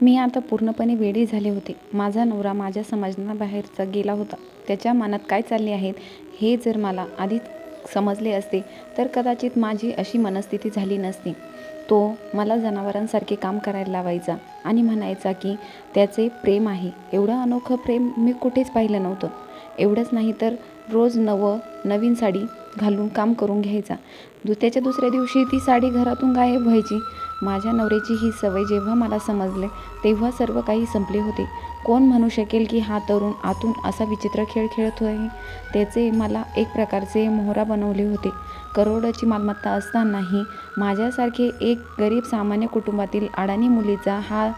मी आता पूर्णपणे वेडी झाले होते. माझा नवरा माझ्या समजण्याबाहेरचा गेला होता. त्याच्या मनात काय चालले आहेत हे जर मला आधीच समजले असते तर कदाचित माझी अशी मनस्थिती झाली नसती. तो मला जनावरांसारखे काम करायला लावायचा आणि म्हणायचा की त्याचे प्रेम आहे. एवढं अनोखं प्रेम मी कुठेच पाहिलं नव्हतं. एवढंच नाही तर रोज नवीन साडी घालून काम करून घ्यायचा. त्याच्या दुसऱ्या दिवशी ती साडी घरातून गायब व्हायची. माझ्या नवऱ्याची ही सवय जेव्हा मला समजले तेव्हा सर्व काही संपले होते. कोण म्हणू शकेल की हा तरुण आतून असा विचित्र खेळ खेळत आहे. त्याचे मला एक प्रकारचे मोहरा बनवले होते. करोडोची मालमत्ता असतानाही माझ्यासारखे एक गरीब सामान्य कुटुंबातील अडाणी मुलीचा हात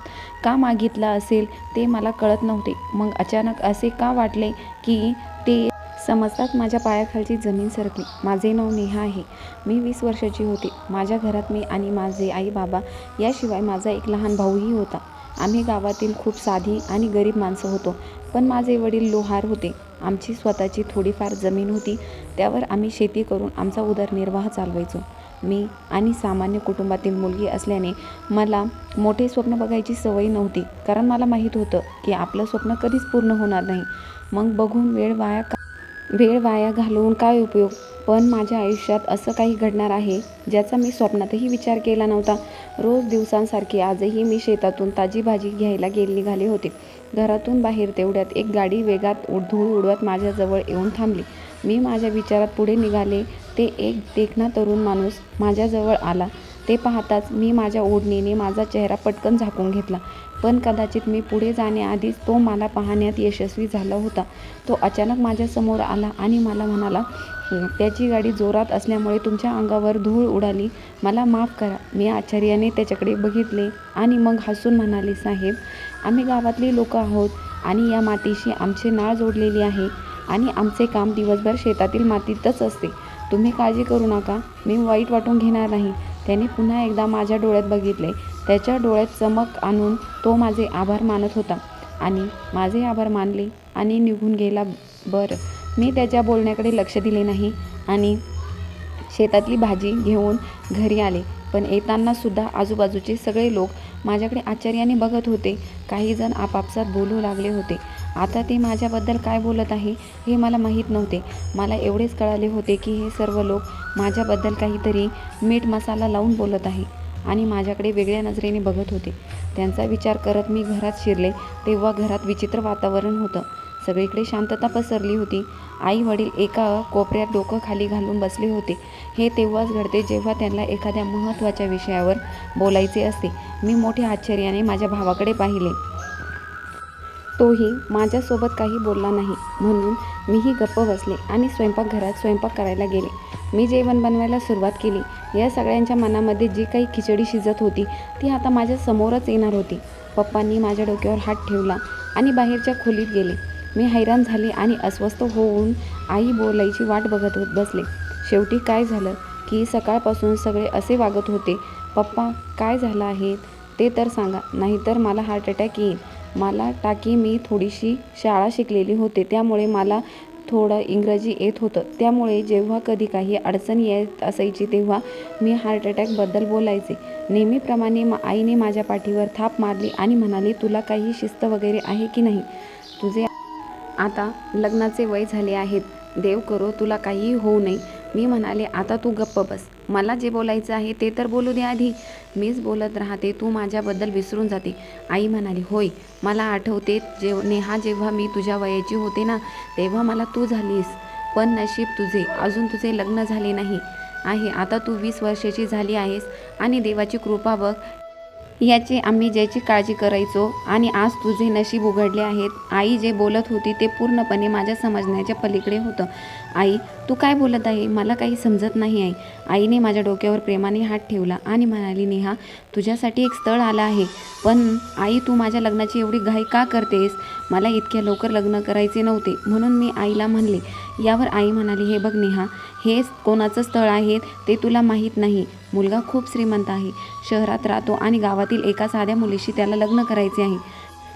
का मागितला असेल ते मला कळत नव्हते. मग अचानक असे का वाटले की ते समजताच माझ्या पायाखालची जमीन सरकली. माझे नाव नेहा आहे. मी 20 वर्षाची होते. माझ्या घरात मी आणि माझे आई बाबा याशिवाय माझा एक लहान भाऊही होता. आम्ही गावातील खूप साधी आणि गरीब माणसं होतो. पण माझे वडील लोहार होते. आमची स्वतःची थोडीफार जमीन होती. त्यावर आम्ही शेती करून आमचा उदरनिर्वाह चालवायचो. मी आणि सामान्य कुटुंबातील मुलगी असल्याने मला मोठे स्वप्न बघायची सवय नव्हती. कारण मला माहीत होतं की आपलं स्वप्न कधीच पूर्ण होणार नाही. मग बघून वेळ वाया घालवून काय उपयोग. पण माझ्या आयुष्यात असं काही घडणार आहे ज्याचा मी स्वप्नातही विचार केला नव्हता. रोज दिवसांसारखे आजही मी शेतातून ताजी भाजी घ्यायला निघाले होते. घरातून बाहेर तेवढ्यात एक गाडी वेगात धूळ उडवत माझ्याजवळ येऊन थांबली. मी माझ्या विचारात पुढे निघाले ते एक देखणा तरुण माणूस माझ्याजवळ आला. ते पाहताच मी माझ्या ओढणीने माझा चेहरा पटकन झाकून घेतला. पण कदाचित मी पुढे जाण्याआधीच तो मला पाहण्यात यशस्वी झाला होता. तो अचानक माझ्यासमोर आला आणि मला म्हणाला, त्याची गाडी जोरात असल्यामुळे तुमच्या अंगावर धूळ उडाली. मला माफ करा. मी आश्चर्याने त्याच्याकडे बघितले आणि मग हसून म्हणाले, साहेब, आम्ही गावातली लोक आहोत आणि या मातीशी आमची नाळ जोडलेली आहे आणि आमचे काम दिवसभर शेतातील मातीतच असते. तुम्ही काळजी करू नका. मी वाईट वाटून घेणार नाही. त्याने पुन्हा एकदा माझ्या डोळ्यात बघितले. त्याच्या डोळ्यात चमक आणून तो माझे आभार मानत होता आणि माझे आभार मानले आणि निघून गेला. बरं, मी त्याच्या बोलण्याकडे लक्ष दिले नाही आणि शेतातली भाजी घेऊन घरी आले. पण येताना सुद्धा आजूबाजूचे सगळे लोक माझ्याकडे आश्चर्याने बघत होते. काही जण आपापसात बोलू लागले होते. आता ते माझ्याबद्दल काय बोलत आहे हे मला माहीत नव्हते. मला एवढेच कळाले होते की हे सर्व लोक माझ्याबद्दल काहीतरी मीठ मसाला लावून बोलत आहे आणि माझ्याकडे वेगळ्या नजरेने बघत होते. त्यांचा विचार करत मी घरात शिरले तेव्हा घरात विचित्र वातावरण होतं. सगळीकडे शांतता पसरली होती. आई वडील एका कोपऱ्यात डोकं खाली घालून बसले होते. हे तेव्हाच घडते जेव्हा त्यांना एखाद्या महत्त्वाच्या विषयावर बोलायचे असते. मी मोठ्या आश्चर्याने माझ्या भावाकडे पाहिले. तोही माझ्यासोबत काही बोलला नाही. म्हणून मीही गप्प बसले आणि स्वयंपाकघरात स्वयंपाक करायला गेले. मी जेवण बनवायला सुरुवात केली. या सगळ्यांच्या मनामध्ये जी काही खिचडी शिजत होती ती आता माझ्या समोरच येणार होती. पप्पांनी माझ्या डोक्यावर हात ठेवला आणि बाहेरच्या खोलीत गेले. मी हैराण झाले आणि अस्वस्थ होऊन आई बोलायची वाट बघत बसले. शेवटी काय झालं की सकाळपासून सगळे असे वागत होते. पप्पा, काय झालं आहे ते तर सांगा, नाहीतर मला हार्ट अटॅक येईल. मला टाकी मी थोडीशी शाळा शिकलेली होते त्यामुळे मला थोडं इंग्रजी येत होतं. त्यामुळे जेव्हा कधी काही अडचण येत असायची तेव्हा मी हार्ट अटॅकबद्दल बोलायचे. नेहमीप्रमाणे आईने माझ्या पाठीवर थाप मारली आणि म्हणाली, तुला काही शिस्त वगैरे आहे की नाही? तुझे आता लग्नाचे वय झाले आहेत. देव करो तुला काहीही होऊ नये. मी म्हणाले, आता तू गप्प बस. मला जे बोलायचं आहे ते तर बोलू दे आधी. मीच बोलत राहते, तू माझ्याबद्दल विसरून जाते. आई म्हणाली, होय, मला आठवते नेहा, जेव्हा मी तुझ्या वयाची होते ना तेव्हा मला तू झालीस. पण नशीब तुझे, अजून तुझे लग्न झाले नाही आहे. आता तू 20 वर्षाची झाली आहेस आणि देवाची कृपा बघ याची आम्ही ज्याची काळजी करायचो आणि आज तुझे नशीब उघडले आहेत. आई जे बोलत होती ते पूर्णपणे माझ्या समजण्याच्या पलीकडे होतं. आई, तू काय बोलत आहे? मला काही समजत नाही आहे. आईने माझ्या डोक्यावर प्रेमाने हात ठेवला आणि म्हणाली, नेहा, तुझ्यासाठी एक स्थळ आलं आहे. पण आई, तू माझ्या लग्नाची एवढी घाई का करतेस? मला इतक्या लवकर लग्न करायचे नव्हते. म्हणून मी आईला म्हणले. यावर आई म्हणाली, हे बघ नेहा, हे कोणाचं स्थळ आहे ते तुला माहीत नाही. मुलगा खूप श्रीमंत आहे, शहरात राहतो आणि गावातील एका साध्या मुलीशी त्याला लग्न करायचे आहे.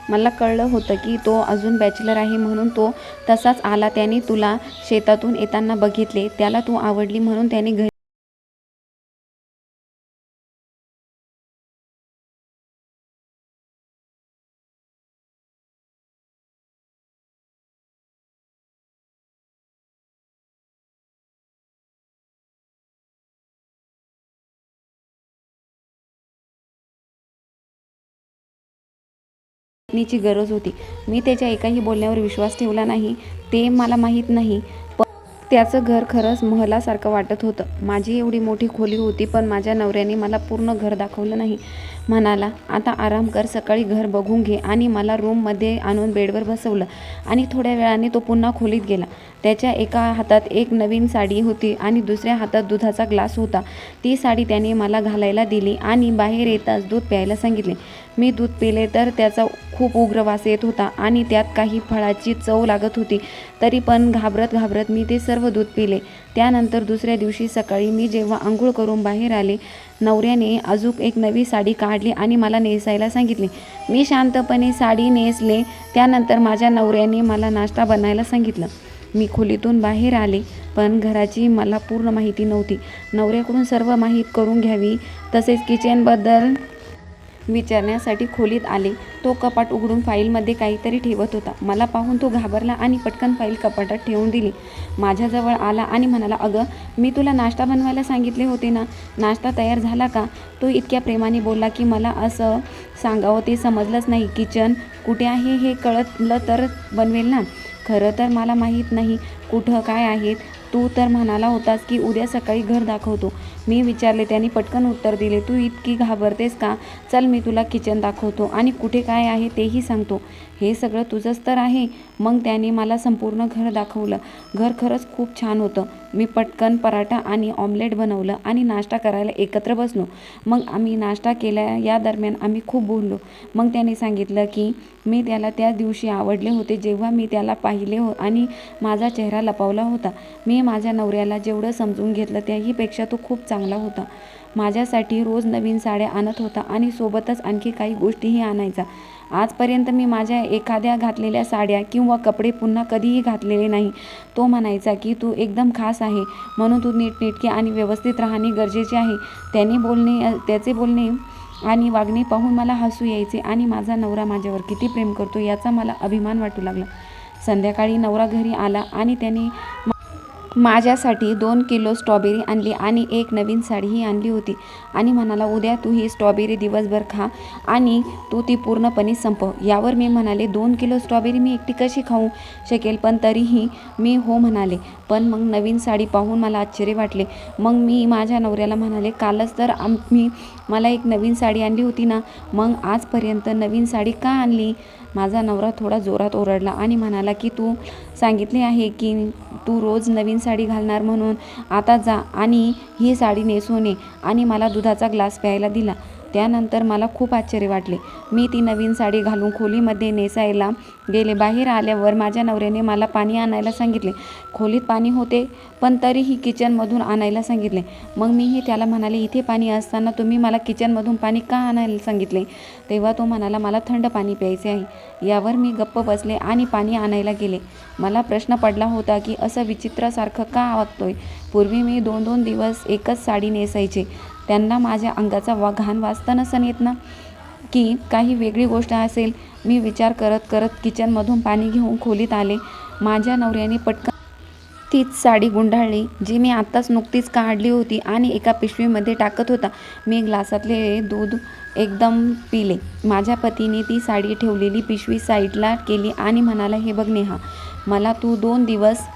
मला कळलं होतं की तो अजून बॅचलर आहे म्हणून तो तसाच आला. त्याने तुला शेतातून येताना बघितले. त्याला तू आवडली म्हणून त्याने घरी नीची गरज होती. मी त्याच्या एकाही बोलण्यावर विश्वास ठेवला नाही. ते मला माहीत नाही, पण त्याचं घर खरंच महलासारखं वाटत होतं. माझी एवढी मोठी खोली होती, पण माझ्या नवऱ्याने मला पूर्ण घर दाखवलं नाही. म्हणाला, आता आराम कर, सकाळी घर बघून घे, आणि मला रूममध्ये आणून बेडवर बसवलं आणि थोड्या वेळाने तो पुन्हा खोलीत गेला. त्याच्या एका हातात एक नवीन साडी होती आणि दुसऱ्या हातात दुधाचा ग्लास होता. ती साडी त्याने मला घालायला दिली आणि बाहेर येताच दूध प्यायला सांगितले. मी दूध पिले तर त्याचा खूप उग्र वास येत होता आणि त्यात काही फळाची चव लागत होती. तरी पण घाबरत घाबरत मी ते सर्व दूध पिले. त्यानंतर दुसऱ्या दिवशी सकाळी मी जेव्हा आंघोळ करून बाहेर आले, नवऱ्याने अजून एक नवी साडी काढली आणि मला नेसायला सांगितले. मी शांतपणे साडी नेसले. त्यानंतर माझ्या नवऱ्याने मला नाश्ता बनायला सांगितलं. मी खोलीतून बाहेर आले, पण घराची मला पूर्ण माहिती नव्हती. नवऱ्याकडून सर्व माहीत करून घ्यावी, तसेच किचनबद्दल विचारण्यासाठी खोलीत आले. तो कपाट उघडून फाईलमध्ये काहीतरी ठेवत होता. मला पाहून तो घाबरला आणि पटकन फाईल कपाटात ठेवून दिली. माझ्याजवळ आला आणि म्हणाला, अगं, मी तुला नाश्ता बनवायला सांगितले होते ना, नाश्ता तयार झाला का? तो इतक्या प्रेमाने बोलला की मला असं सांगावं ते समजलंच नाही. किचन कुठे आहे हे कळलं तर बनवेल ना. खरं तर मला माहीत नाही कुठं काय आहेत. तू तर म्हणाला होतास की उद्या सकाळी घर दाखवतो. मी विचारले. त्याने पटकन उत्तर दिले, तू इतकी घाबरतेस का? चल, मी तुला किचन दाखवतो आणि कुठे काय आहे तेही सांगतो. हे सगळं तुझंच तर आहे. मग त्याने मला संपूर्ण घर दाखवलं. घर खरंच खूप छान होतं. मी पटकन पराठा आणि ऑमलेट बनवलं आणि नाश्ता करायला एकत्र बसलो. मग आम्ही नाश्ता केला. या दरम्यान आम्ही खूप बोललो. मग त्याने सांगितलं की मी त्याला त्या दिवशी आवडले होते जेव्हा मी त्याला पाहिले आणि माझा चेहरा लपवला होता. मी माझ्या नवऱ्याला जेवढं समजून घेतलं त्याहीपेक्षा तो खूप चांगला होता. माझ्यासाठी रोज नवीन साड्या आणत होता आणि सोबतच आणखी काही गोष्टीही आणायचा. आजपर्यंत मी माझ्या एखाद्या घातलेल्या साड्या किंवा कपडे पुन्हा कधीही घातलेले नाही. तो म्हणायचा की तू एकदम खास आहे, म्हणून तू नीटनेटके आणि व्यवस्थित राहणे गरजेचे आहे. त्याचे बोलणे आणि वागणे पाहून मला हसू यायचे आणि माझा नवरा माझ्यावर किती प्रेम करतो याचा मला अभिमान वाटू लागला. संध्याकाळी नवरा घरी आला आणि त्याने माझ्यासाठी 2 किलो स्ट्रॉबेरी आणली आणि एक नवीन साडीही आणली होती आणि म्हणाला, उद्या तू ही स्ट्रॉबेरी दिवसभर खा आणि तू ती पूर्णपणे संपव. यावर मी म्हणाले, 2 किलो स्ट्रॉबेरी मी एकटी कशी खाऊ शकेल? पण तरीही मी हो म्हणाले. पण मग नवीन साडी पाहून मला आश्चर्य वाटले. मग मी माझ्या नवऱ्याला म्हणाले, कालच तर मला एक नवीन साडी आणली होती ना, मग आजपर्यंत नवीन साडी का आणली? माझा नवरा थोडा जोरात ओरडला आणि म्हणाला की तू सांगितले आहे की तू रोज नवीन साडी घालणार, म्हणून आता जा आणि ही साडी नेसून ये. आणि मला दुधाचा ग्लास प्यायला दिला. त्यानंतर मला खूप आश्चर्य वाटले. मी ती नवीन साडी घालून खोलीमध्ये नेसायला गेले. बाहेर आल्यावर माझ्या नवऱ्याने मला पाणी आणायला सांगितले. खोलीत पाणी होते, पण तरीही किचनमधून आणायला सांगितले. मग मीही त्याला म्हणाले, इथे पाणी असताना तुम्ही मला किचनमधून पाणी का आणायला सांगितले? तेव्हा तो म्हणाला, मला थंड पाणी प्यायचे आहे. यावर मी गप्प बसले आणि पाणी आणायला गेले. मला प्रश्न पडला होता की असं विचित्रासारखं का वागतोय? पूर्वी मी 2-2 दिवस एकच साडी नेसायचे. त्यांना माझ्या अंगाचा घाण वास तर नसन येत ना, की काही वेगळी गोष्ट असेल? मी विचार करत करत किचनमधून पाणी घेऊन खोलीत आले. माझ्या नवऱ्याने पटकन तीच साडी गुंडाळली जी मी आत्ताच नुकतीच काढली होती आणि एका पिशवीमध्ये टाकत होता. मी ग्लासातले दूध एकदम पिले. माझ्या पतीने ती साडी ठेवलेली पिशवी साईडला केली आणि म्हणाला, हे बघ नेहा, मला तू 2 दिवस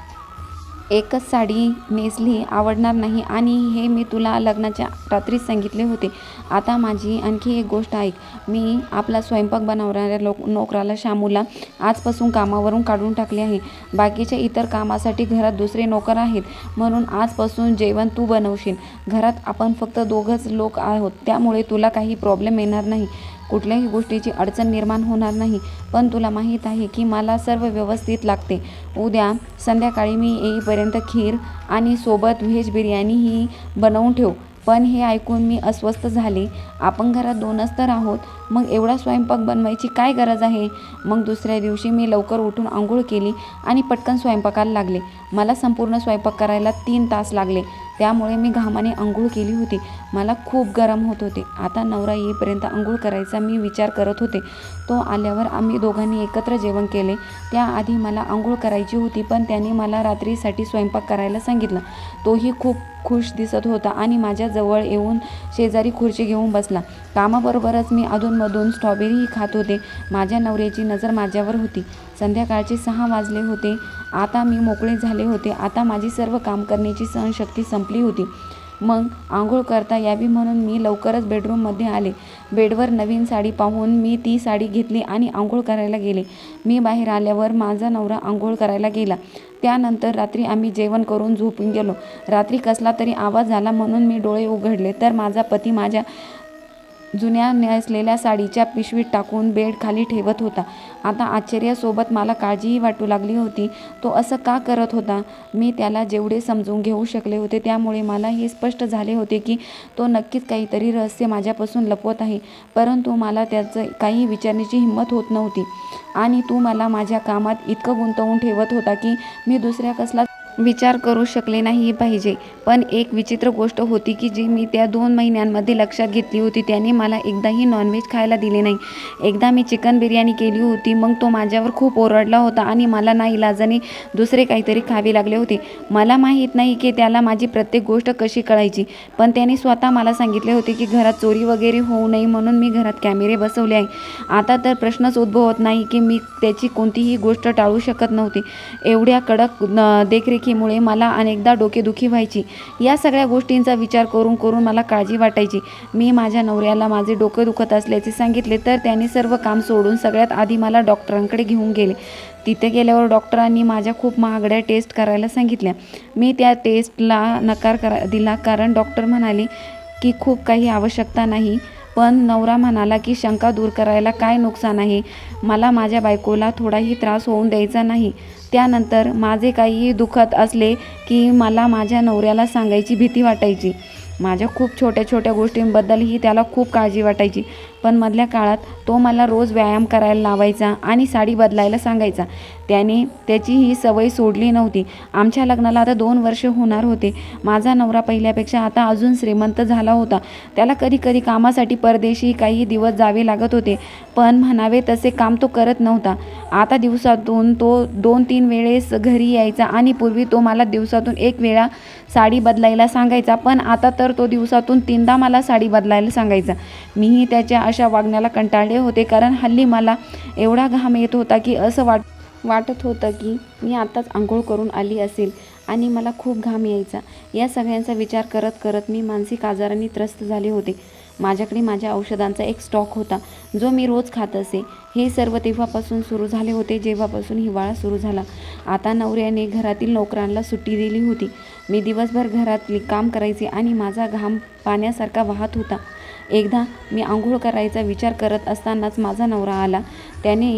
एकच साडी नेसली आवडणार नाही आणि हे मी तुला लग्नाच्या रात्रीच सांगितले होते. आता माझी आणखी एक गोष्ट ऐक. मी आपला स्वयंपाक बनवणाऱ्या नोकराला शामूला आजपासून कामावरून काढून टाकले आहे. बाकीच्या इतर कामासाठी घरात दुसरे नोकर आहेत, म्हणून आजपासून जेवण तू बनवशील. घरात आपण फक्त 2घच लोक आहोत, त्यामुळे तुला काही प्रॉब्लेम येणार नाही. कुठल्याही गोष्टीची अडचण निर्माण होणार नाही. पण तुला माहीत आहे की मला सर्व व्यवस्थित लागते. उद्या संध्याकाळी मी येईपर्यंत खीर आणि सोबत व्हेज बिर्याणीही बनवून ठेव. पण हे ऐकून मी अस्वस्थ झाले. आपण घरात 2च तर आहोत, मग एवढा स्वयंपाक बनवायची काय गरज आहे? मग दुसऱ्या दिवशी मी लवकर उठून आंघोळ केली आणि पटकन स्वयंपाकाला लागले. मला संपूर्ण स्वयंपाक करायला 3 तास लागले. त्यामुळे मी घामाने अंघोळ केली होती. मला खूप गरम होत होते. आता नवरा येईपर्यंत अंघोळ करायचा मी विचार करत होते. तो आल्यावर आम्ही दोघांनी एकत्र जेवण केले. त्याआधी मला अंघोळ करायची होती, पण त्याने मला रात्रीसाठी स्वयंपाक करायला सांगितलं. तोही खूप खुश दिसत होता आणि माझ्या जवळ येऊन शेजारी खुर्ची घेऊन बसला. कामाबरोबरच मी अधूनमधून स्ट्रॉबेरीही खात होते. माझ्या नवऱ्याची नजर माझ्यावर होती. संध्याकाळचे 6 वाजले होते. आता मी मोकळे झाले होते. आता माझी सर्व काम करण्याची सहनशक्ती संपली होती. मग आंघोळ करता यावी म्हणून मी लवकरच बेडरूममध्ये आले. बेडवर नवीन साडी पाहून मी ती साडी घेतली आणि आंघोळ करायला गेले. मी बाहेर आल्यावर माझा नवरा आंघोळ करायला गेला. त्यानंतर रात्री आम्ही जेवण करून झोपून गेलो. रात्री कसला तरी आवाज झाला म्हणून मी डोळे उघडले तर माझा पती माझ्या जुन्या नेसलेल्या साडीच्या पिशवीत टाकून बेड खाली ठेवत होता. आता आश्चर्यासोबत मला काळजीही वाटू लागली होती. तो असं का करत होता? मी त्याला जेवढे समजून घेऊ शकले होते त्यामुळे मला हे स्पष्ट झाले होते की तो नक्कीच काहीतरी रहस्य माझ्यापासून लपवत आहे. परंतु मला त्याचं काही विचारण्याची हिंमत होत नव्हती. आणि तू मला माझ्या कामात इतकं गुंतवून ठेवत होता की मी दुसऱ्या कसला विचार करू शकले नाही पाहिजे. पण एक विचित्र गोष्ट होती की जी मी त्या 2 महिन्यांमध्ये लक्षात घेतली होती. त्याने मला एकदाही नॉनव्हेज खायला दिले नाही. एकदा मी चिकन बिर्याणी केली होती. मग तो माझ्यावर खूप ओरडला होता आणि मला नाईलाजाने दुसरे काहीतरी खावे लागले होते. मला माहीत नाही की त्याला माझी प्रत्येक गोष्ट कशी कळायची. पण त्याने स्वतः मला सांगितले होते की घरात चोरी वगैरे होऊ नये म्हणून मी घरात कॅमेरे बसवले आहे. आता तर प्रश्नच उद्भवत नाही की मी त्याची कोणतीही गोष्ट टाळू शकत नव्हते. एवढ्या कडक देखरेखीमुळे मला अनेकदा डोकेदुखी व्हायची. या सगळ्या गोष्टींचा विचार करून करून मला काळजी वाटायची. मी माझ्या नवऱ्याला माझे डोके दुखत असल्याचे सांगितले तर त्याने सर्व काम सोडून सगळ्यात आधी मला डॉक्टरांकडे घेऊन गेले. तिथे गेल्यावर डॉक्टरांनी माझ्या खूप महागड्या टेस्ट करायला सांगितल्या. मी त्या टेस्टला नकार दिला कारण डॉक्टर म्हणाले की खूप काही आवश्यकता नाही. पण नवरा म्हणाला की शंका दूर करायला काय नुकसान आहे. मला माझ्या बायकोला थोडाही त्रास होऊन द्यायचा नाही. त्यानंतर माझे काहीही दुखत असले की मला माझ्या नवऱ्याला सांगायची भीती वाटायची. माझ्या खूप छोट्या छोट्या गोष्टींबद्दलही त्याला खूप काळजी वाटायची. पण मधल्या काळात तो मला रोज व्यायाम करायला लावायचा आणि साडी बदलायला सांगायचा. त्याने त्याची ही सवय सोडली नव्हती. आमच्या लग्नाला आता 2 वर्ष होणार होते. माझा नवरा पहिल्यापेक्षा आता अजून श्रीमंत झाला होता. त्याला कधी कधी कामासाठी परदेशी काही दिवस जावे लागत होते. पण म्हणावे तसे काम तो करत नव्हता. आता दिवसातून तो 2-3 वेळेस घरी यायचा आणि पूर्वी तो मला दिवसातून 1 वेळा साडी बदलायला सांगायचा. पण आता तर तो दिवसातून 3दा मला साडी बदलायला सांगायचा. मीही त्याच्या अशा वागण्याला कंटाळले होते कारण हल्ली मला एवढा घाम येत होता की असं वाटत होतं की मी आत्ताच आंघोळ करून आली असेल आणि मला खूप घाम यायचा. या सगळ्यांचा विचार करत करत मी मानसिक आजाराने त्रस्त झाले होते. माझ्याकडे माझ्या औषधांचा एक स्टॉक होता जो मी रोज खात असे. हे सर्व तेव्हापासून सुरू झाले होते जेव्हापासून हिवाळा सुरू झाला. आता नवऱ्याने घरातील नोकरांना सुट्टी दिली होती. मी दिवसभर घरातली काम करायचे आणि माझा घाम पाण्यासारखा वाहत होता. एकदा मी आंघोळ करायचा विचार करत असतानाच माझा नवरा आला. त्याने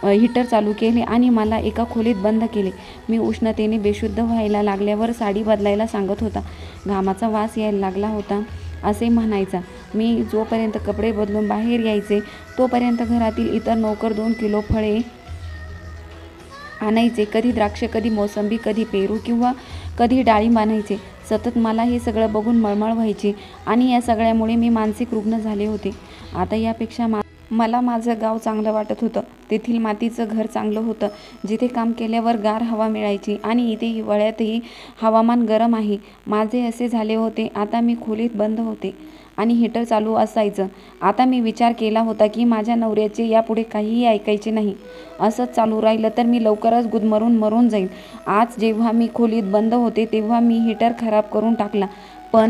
हीटर चालू केले आणि मला एका खोलीत बंद केले. मी उष्णतेने बेशुद्ध व्हायला लागल्यावर साडी बदलायला सांगत होता. घामाचा वास यायला लागला होता असे म्हणायचा. मी जोपर्यंत कपडे बदलून बाहेर यायचे तोपर्यंत घरातील इतर नोकर 2 किलो फळे आणायचे. कधी द्राक्ष, कधी मोसंबी, कधी पेरू किंवा कधी डाळिंब आणायचे. सतत मला हे सगळं बघून मळमळ व्हायची आणि या सगळ्यामुळे मी मानसिक रुग्ण झाले होते. आता यापेक्षा मला माझं गाव चांगलं वाटत होतं. तेथील मातीचं घर चांगलं होतं जिथे काम केल्यावर गार हवा मिळायची आणि इथे हिवाळ्यातही हवामान गरम आहे. माझे असे झाले होते. आता मी खोलीत बंद होते आणि हीटर चालू असायचं. आता मी विचार केला होता की माझ्या नवऱ्याचे यापुढे काहीही ऐकायचे नाही. असंच चालू राहिलं तर मी लवकरच गुदमरून मरून जाईल. आज जेव्हा मी खोलीत बंद होते तेव्हा मी हीटर खराब करून टाकला. पण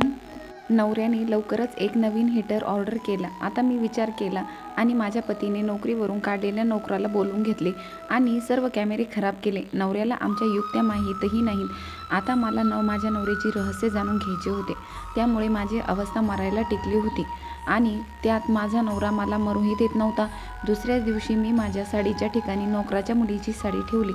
नवऱ्याने लवकरच एक नवीन हीटर ऑर्डर केला. आता मी विचार केला आणि माझ्या पतीने नोकरीवरून काढलेल्या नोकराला बोलवून घेतले आणि सर्व कॅमेरे खराब केले. नवऱ्याला आमच्या युक्त्या माहीतही नाहीत. आता मला माझ्या नवऱ्याची रहस्य जाणून घ्यायचे होते. त्यामुळे माझी अवस्था मरायला टेकली होती आणि त्यात माझा नवरा मला मरूही देत नव्हता. दुसऱ्याच दिवशी मी माझ्या साडीच्या ठिकाणी नोकराच्या मुलीची साडी ठेवली.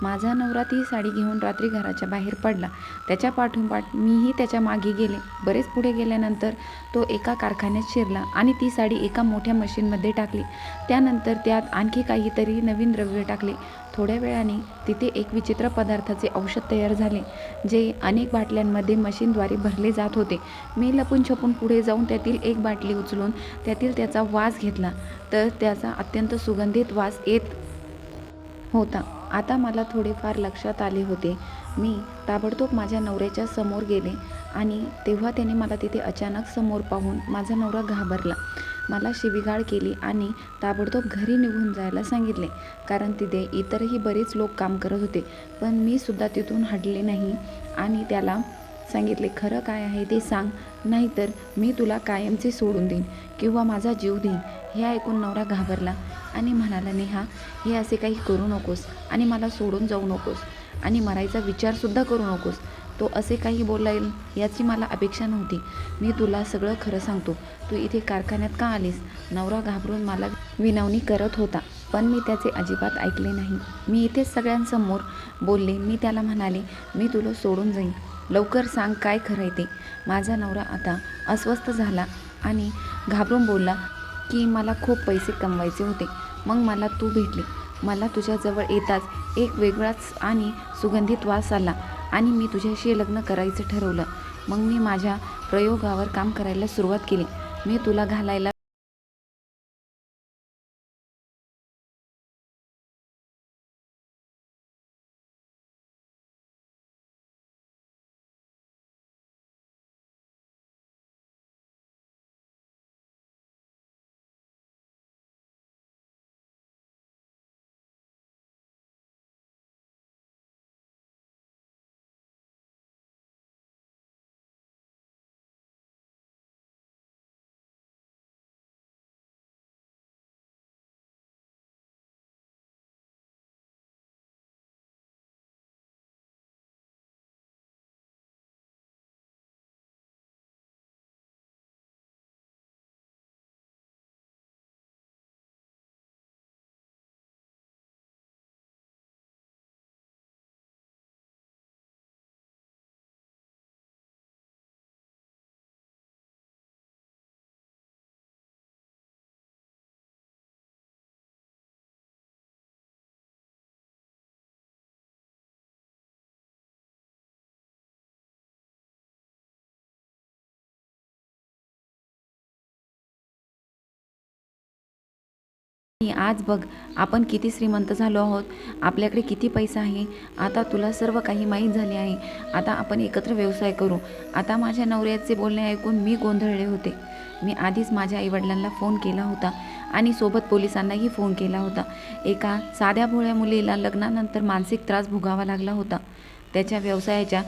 माझा नवरा ती साडी घेऊन रात्री घराच्या बाहेर पडला. त्याच्या पाठोपाठ मीही त्याच्या मागे गेले. बरेच पुढे गेल्यानंतर तो एका कारखान्यात शिरला आणि ती साडी एका मोठ्या मशीनमध्ये टाकली. त्यानंतर त्यात आणखी काहीतरी नवीन द्रव्य टाकले. थोड्या वेळाने तिथे एक विचित्र पदार्थाचे औषध तयार झाले, जे अनेक बाटल्यांमध्ये मशीनद्वारे भरले जात होते. मी लपून छपून पुढे जाऊन त्यातील एक बाटली उचलून त्यातील त्याचा वास घेतला, तर त्याचा अत्यंत सुगंधित वास येत होता. आता मला थोडेफार लक्षात आले होते. मी ताबडतोब माझ्या नवऱ्याच्या समोर गेले आणि तेव्हा त्याने मला तिथे अचानक समोर पाहून माझा नवरा घाबरला. मला शिवीगाळ केली आणि ताबडतोब घरी निघून जायला सांगितले, कारण तिथे इतरही बरेच लोक काम करत होते. पण मी सुद्धा तिथून हटले नाही आणि त्याला सांगितले, खरं काय आहे ते सांग, नाहीतर मी तुला कायमचे सोडून देईन किंवा माझा जीव देईन. हे ऐकून नवरा घाबरला आणि म्हणाला, नेहा, हे असे काही करू नकोस आणि मला सोडून जाऊ नकोस आणि मरायचा विचारसुद्धा करू नकोस. तो असे काही बोलेल याची मला अपेक्षा नव्हती. मी तुला सगळं खरं सांगतो. तू इथे कारखान्यात का आलीस? नवरा घाबरून मला विनवणी करत होता, पण मी त्याचे अजिबात ऐकले नाही. मी इथेच सगळ्यांसमोर बोलले. मी त्याला म्हणाले, मी तुला सोडून जाईन. लवकर सांग काय खरं ते. माझा नवरा आता अस्वस्थ झाला आणि घाबरून बोलला की मला खूप पैसे कमवायचे होते. मग मला तू भेटली. मला तुझ्याजवळ येताच एक वेगळाच आणि सुगंधित वास आला आणि मी तुझ्याशी लग्न करायचं ठरवलं. मग मी माझ्या प्रयोगावर काम करायला सुरुवात केली. मी तुला घालायला आज बघ आपण किती श्रीमंत झालो आहोत. आपल्याकडे किती पैसा आहे. आता तुला सर्व काही माहीत झाले आहे. आता आपण एकत्र व्यवसाय करू. आता माझ्या नवऱ्याचे बोलणे ऐकून मी गोंधळले होते. मी आधीच माझ्या आईवडिलांना फोन केला होता आणि सोबत पोलिसांनाही फोन केला होता. एका साध्या भोळ्या मुलीला लग्नानंतर मानसिक त्रास भोगावा लागला होता. त्याच्या व्यवसायाच्या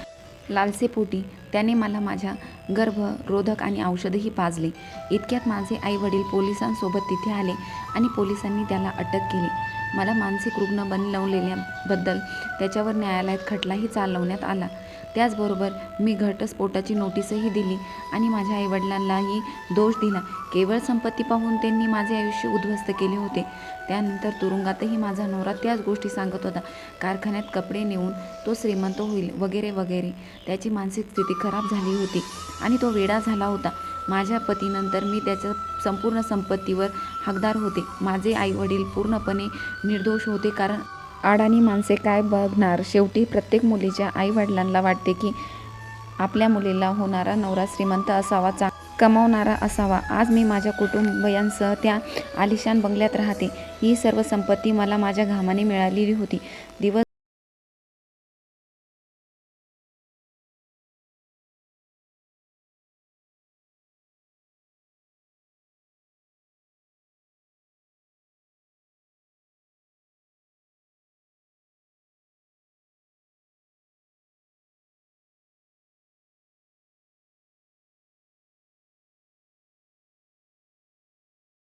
लालसेपोटी त्याने मला माझ्या गर्भरोधक आणि औषधही पाजले. इतक्यात माझे आई वडील पोलिसांसोबत तिथे आले आणि पोलिसांनी त्याला अटक केली. मला मानसिक रुग्ण बनवलेल्याबद्दल त्याच्यावर न्यायालयात खटलाही चालवण्यात आला. त्याचबरोबर मी घटस्फोटाची नोटीसही दिली आणि माझ्या आईवडिलांनाही दोष दिला. केवळ संपत्ती पाहून त्यांनी माझे आयुष्य उद्ध्वस्त केले होते. त्यानंतर तुरुंगातही माझा नवरा त्याच गोष्टी सांगत होता. कारखान्यात कपडे नेऊन तो श्रीमंत होईल वगैरे वगैरे. त्याची मानसिक स्थिती खराब झाली होती आणि तो वेडा झाला होता. माझ्या पतीनंतर मी त्याच्या संपूर्ण संपत्तीवर हकदार होते. माझे आईवडील पूर्णपणे निर्दोष होते, कारण अडाणी माणसे काय बघणार. शेवटी प्रत्येक मुलीच्या आईवडिलांना वाटते की आपल्या मुलीला होणारा नवरा श्रीमंत असावा, कमावणारा असावा. आज मी माझ्या कुटुंबियांसह त्या आलिशान बंगल्यात राहते. ही सर्व संपत्ती मला माझ्या घामाने मिळालेली होती. दिवस